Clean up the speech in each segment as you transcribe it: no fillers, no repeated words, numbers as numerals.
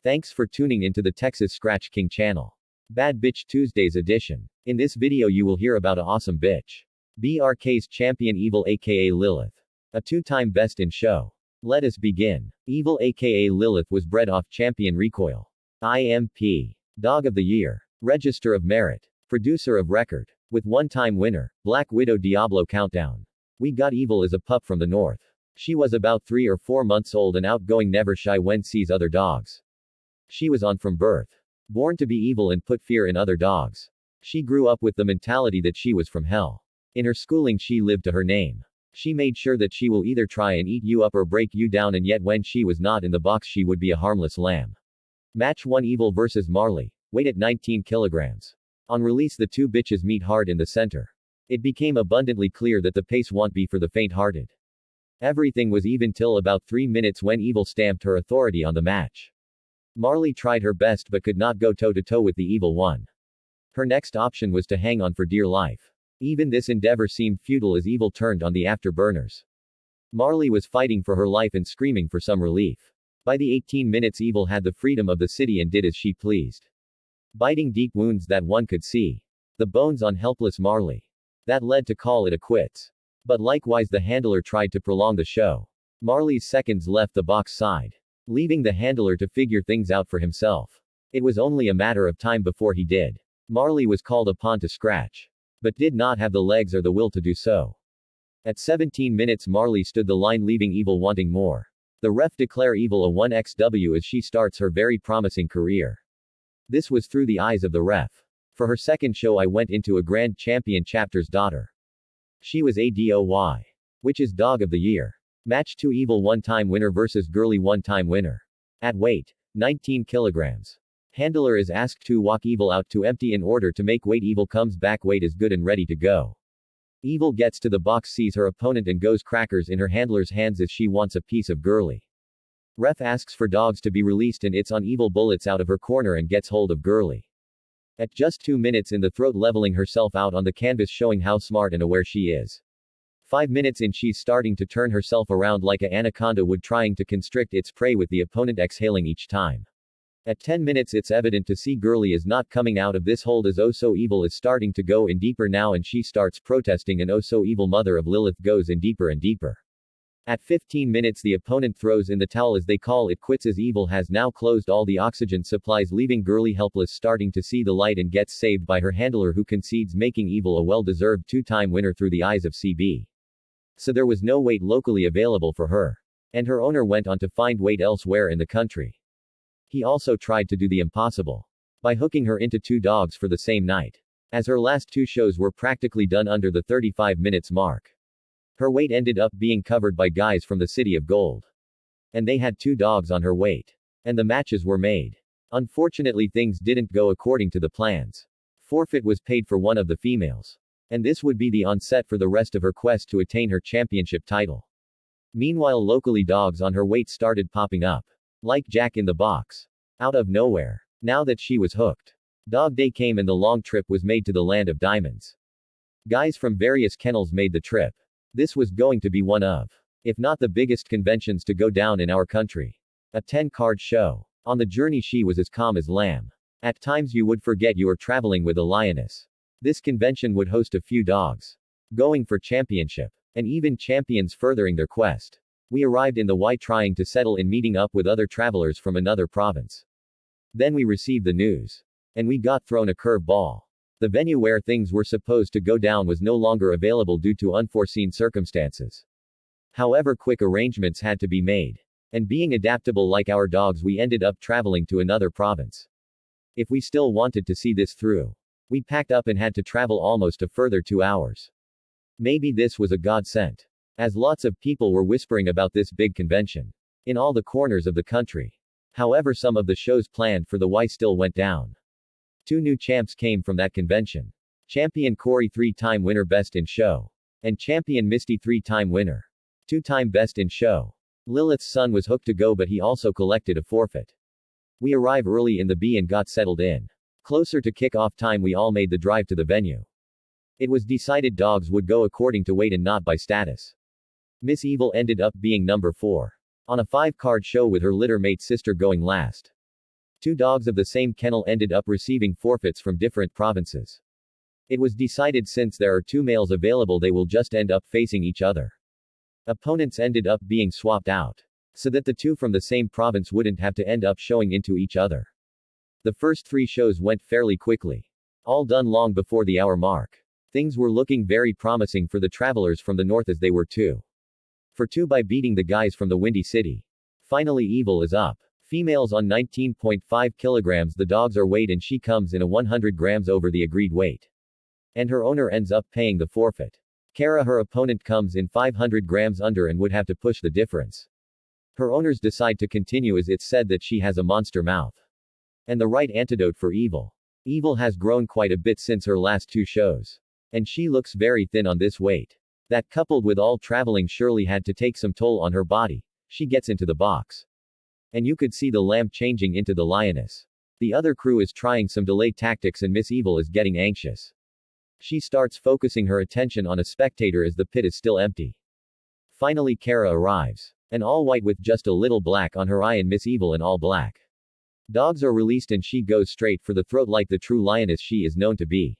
Thanks for tuning into the Texas Scratch King channel. Bad Bitch Tuesdays edition. In this video you will hear about a awesome bitch. BRK's champion Evil aka Lilith. A two-time best in show. Let us begin. Evil aka Lilith was bred off champion Recoil. IMP. Dog of the Year. Register of Merit. Producer of Record. With one-time winner. Black Widow Diablo Countdown. We got Evil as a pup from the north. She was about 3 or 4 months old and outgoing, never shy when sees other dogs. She was on from birth. Born to be evil and put fear in other dogs. She grew up with the mentality that she was from hell. In her schooling she lived to her name. She made sure that she will either try and eat you up or break you down, and yet when she was not in the box she would be a harmless lamb. Match 1: Evil vs Marley. Weight at 19 kilograms. On release the two bitches meet hard in the center. It became abundantly clear that the pace won't be for the faint-hearted. Everything was even till about 3 minutes when Evil stamped her authority on the match. Marley tried her best but could not go toe-to-toe with the Evil one. Her next option was to hang on for dear life. Even this endeavor seemed futile as Evil turned on the afterburners. Marley was fighting for her life and screaming for some relief. By the 18 minutes Evil had the freedom of the city and did as she pleased. Biting deep wounds that one could see. The bones on helpless Marley. That led to call it a quits. But likewise the handler tried to prolong the show. Marley's seconds left the box side, leaving the handler to figure things out for himself. It was only a matter of time before he did. Marley was called upon to scratch, but did not have the legs or the will to do so. At 17 minutes Marley stood the line, leaving Evil wanting more. The ref declare Evil a 1xW as she starts her very promising career. This was through the eyes of the ref. For her second show I went into a Grand Champion chapter's daughter. She was a DOY. Which is Dog of the Year. Match 2: Evil one-time winner vs Girly one-time winner. At weight 19 kilograms. Handler is asked to walk Evil out to empty in order to make weight. Evil comes back, weight is good and ready to go. Evil gets to the box, sees her opponent and goes crackers in her handler's hands as she wants a piece of Girly. Ref asks for dogs to be released and it's on. Evil bullets out of her corner and gets hold of Girly. At just 2 minutes in the throat, leveling herself out on the canvas, showing how smart and aware she is. 5 minutes in she's starting to turn herself around like a anaconda would, trying to constrict its prey with the opponent exhaling each time. At 10 minutes it's evident to see Girly is not coming out of this hold as Oh So Evil is starting to go in deeper now and she starts protesting and Oh So Evil mother of Lilith goes in deeper and deeper. At 15 minutes the opponent throws in the towel as they call it quits as Evil has now closed all the oxygen supplies, leaving Girly helpless, starting to see the light, and gets saved by her handler who concedes, making Evil a well-deserved two-time winner through the eyes of CB. So there was no weight locally available for her. And her owner went on to find weight elsewhere in the country. He also tried to do the impossible by hooking her into 2 dogs for the same night, as her last 2 shows were practically done under the 35 minutes mark. Her weight ended up being covered by guys from the City of Gold. And they had 2 dogs on her weight. And the matches were made. Unfortunately things didn't go according to the plans. Forfeit was paid for one of the females. And this would be the onset for the rest of her quest to attain her championship title. Meanwhile locally dogs on her weight started popping up. Like Jack in the Box. Out of nowhere. Now that she was hooked. Dog Day came and the long trip was made to the land of diamonds. Guys from various kennels made the trip. This was going to be one of, if not the biggest conventions to go down in our country. A 10-card show. On the journey she was as calm as lamb. At times you would forget you were traveling with a lioness. This convention would host a few dogs going for championship, and even champions furthering their quest. We arrived in the Y trying to settle in, meeting up with other travelers from another province. Then we received the news. And we got thrown a curve ball. The venue where things were supposed to go down was no longer available due to unforeseen circumstances. However, quick arrangements had to be made. And being adaptable like our dogs, we ended up traveling to another province. If we still wanted to see this through, we packed up and had to travel almost a further 2 hours. Maybe this was a godsend, as lots of people were whispering about this big convention in all the corners of the country. However, some of the shows planned for the Y still went down. 2 new champs came from that convention. Champion Corey, 3-time winner best in show. And Champion Misty, 3-time winner. 2-time best in show. Lilith's son was hooked to go, but he also collected a forfeit. We arrived early in the B and got settled in. Closer to kick-off time we all made the drive to the venue. It was decided dogs would go according to weight and not by status. Miss Evil ended up being number 4. On a 5-card show with her litter mate sister going last. Two dogs of the same kennel ended up receiving forfeits from different provinces. It was decided since there are two males available they will just end up facing each other. Opponents ended up being swapped out, so that the two from the same province wouldn't have to end up showing into each other. The first 3 shows went fairly quickly. All done long before the hour mark. Things were looking very promising for the travelers from the north as they were 2 for 2 by beating the guys from the Windy City. Finally Evil is up. Females on 19.5 kilograms, the dogs are weighed and she comes in a 100 grams over the agreed weight. And her owner ends up paying the forfeit. Kara, her opponent, comes in 500 grams under and would have to push the difference. Her owners decide to continue as it's said that she has a monster mouth. And the right antidote for Evil. Evil has grown quite a bit since her last 2 shows. And she looks very thin on this weight. That coupled with all traveling surely had to take some toll on her body. She gets into the box. And you could see the lamb changing into the lioness. The other crew is trying some delay tactics and Miss Evil is getting anxious. She starts focusing her attention on a spectator as the pit is still empty. Finally Kara arrives. An all white with just a little black on her eye and Miss Evil in all black. Dogs are released and she goes straight for the throat like the true lioness she is known to be.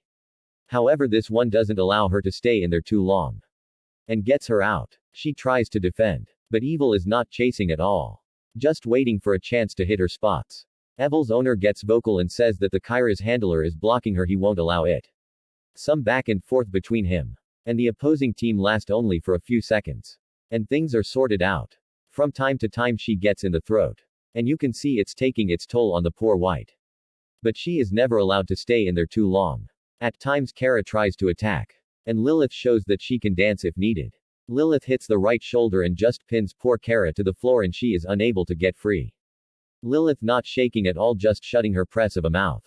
However, this one doesn't allow her to stay in there too long. And gets her out. She tries to defend. But Evil is not chasing at all. Just waiting for a chance to hit her spots. Evil's owner gets vocal and says that the Kyra's handler is blocking her, he won't allow it. Some back and forth between him and the opposing team last only for a few seconds. And things are sorted out. From time to time she gets in the throat. And you can see it's taking its toll on the poor white. But she is never allowed to stay in there too long. At times Kara tries to attack. And Lilith shows that she can dance if needed. Lilith hits the right shoulder and just pins poor Kara to the floor and she is unable to get free. Lilith not shaking at all, just shutting her press of a mouth.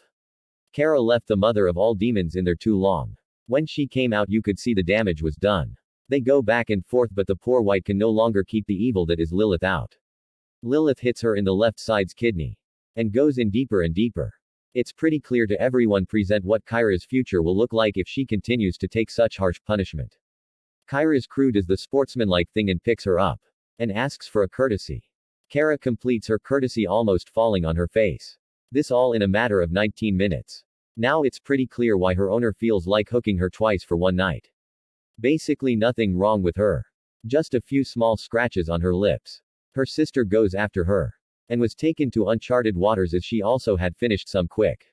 Kara left the mother of all demons in there too long. When she came out you could see the damage was done. They go back and forth but the poor white can no longer keep the evil that is Lilith out. Lilith hits her in the left side's kidney. And goes in deeper and deeper. It's pretty clear to everyone present what Kyra's future will look like if she continues to take such harsh punishment. Kyra's crew does the sportsmanlike thing and picks her up. And asks for a courtesy. Kara completes her courtesy almost falling on her face. This all in a matter of 19 minutes. Now it's pretty clear why her owner feels like hooking her twice for one night. Basically nothing wrong with her. Just a few small scratches on her lips. Her sister goes after her. And was taken to uncharted waters as she also had finished some quick.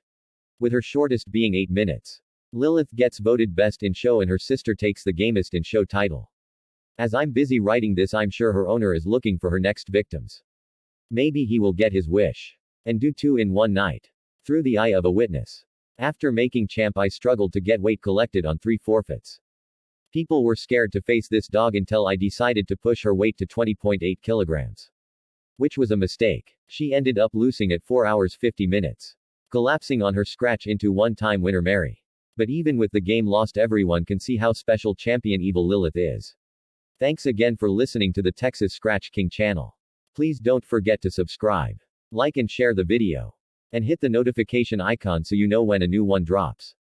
With her shortest being 8 minutes. Lilith gets voted best in show and her sister takes the gamest in show title. As I'm busy writing this I'm sure her owner is looking for her next victims. Maybe he will get his wish. And do 2 in one night. Through the eye of a witness. After making champ I struggled to get weight collected on 3 forfeits. People were scared to face this dog until I decided to push her weight to 20.8 kilograms. Which was a mistake. She ended up losing at 4 hours 50 minutes. Collapsing on her scratch into one-time winner Mary. But even with the game lost everyone can see how special champion Evil Lilith is. Thanks again for listening to the Texas Scratch King channel. Please don't forget to subscribe. Like and share the video. And hit the notification icon so you know when a new one drops.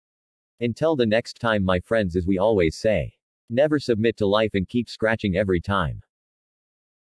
Until the next time my friends, as we always say. Never submit to life and keep scratching every time.